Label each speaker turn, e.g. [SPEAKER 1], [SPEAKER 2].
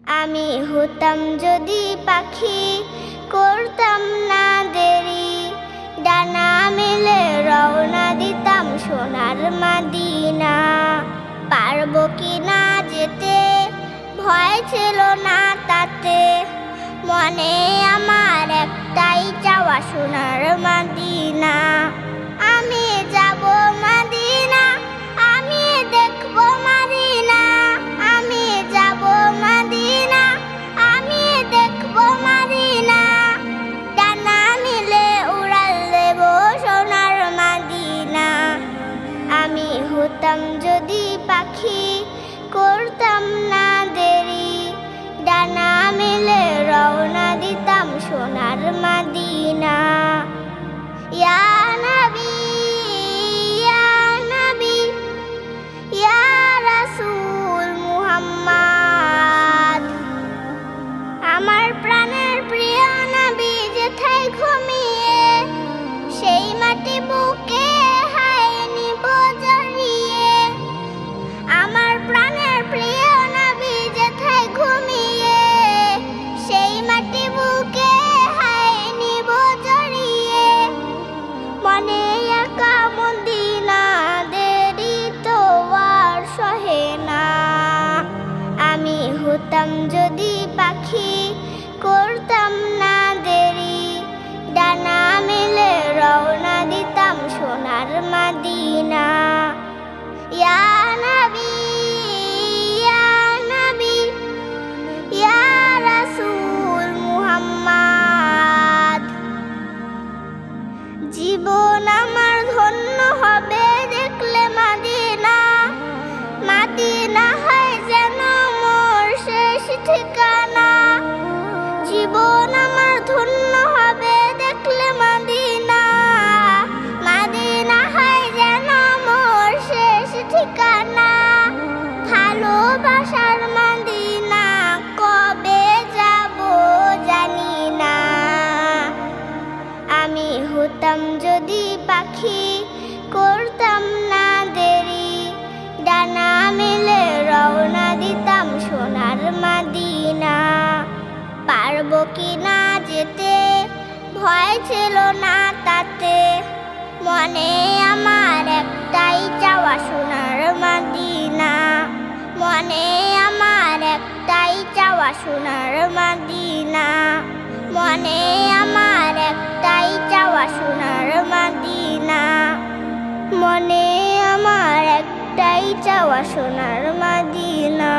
[SPEAKER 1] আমি হতাম যদি পাখি, করতাম না দেরি, ডানা মেলে রওনা দিতাম সোনার মদিনা। পারবো কি না যেতে ভয় ছিল না তাতে, মনে আমার একটাই চাওয়া সোনার মদিনা। আমি যাব মদিনা, আমি দেখব মদিনা, আমি যাব মদিনা, আমি দেখব মদিনা। ডানা মিলে উড়াল দেব সোনার মদিনা। আমি হতাম যদি পাখি, করতাম না দেরি, ডানা মেলে রওনা দিতাম সোনার মদিনা। ইয়া নবী ইয়া নবী ইয়া রাসূল মুহাম্মদ, আমার প্রাণের প্রিয় নবী যেথায় ঘুমিয়ে, সেই মাটি বুকে হায় নিব জড়িয়ে। আমার প্রাণের প্রিয় নবী যেথায় ঘুমিয়ে, সেই মাটি বুকে হায় নিব জড়িয়ে। মনে একা মদিনা, দেরি তো আর সহে না। আমি হতাম যদি পাখি, করতাম না দেরি, ডানা মেলে রওনা দিতাম সোনার মদিনা। ইয়া নবী ইয়া নবী ইয়া রাসূল মুহাম্মদ, জীবন আমার ধন্য হবে দেখলে মদিনা। মদিনা হয় যেন মোর শেষ ঠিকানা। জীবন আমার ধন্য হবে দেখলে মদিনা। মদিনা হয় যেন মোর শেষ ঠিকানা। ভালোবাসার মদিনা কবে যাব জানি না। আমি হতাম যদি পাখি, করতাম না দেরি, ডানা মেলে রওনা দিতাম সোনার মদিনা। পারবো কি না যেতে ভয় ছিল না তাতে, মনে আমার একটাই চাওয়া সোনার মদিনা। মনে আমার একটাই চাওয়া সোনার মদিনা। মনে আমার একটাই চাওয়া সোনার মদিনা। মনে আমার একটাই চাওয়া সোনার মদিনা।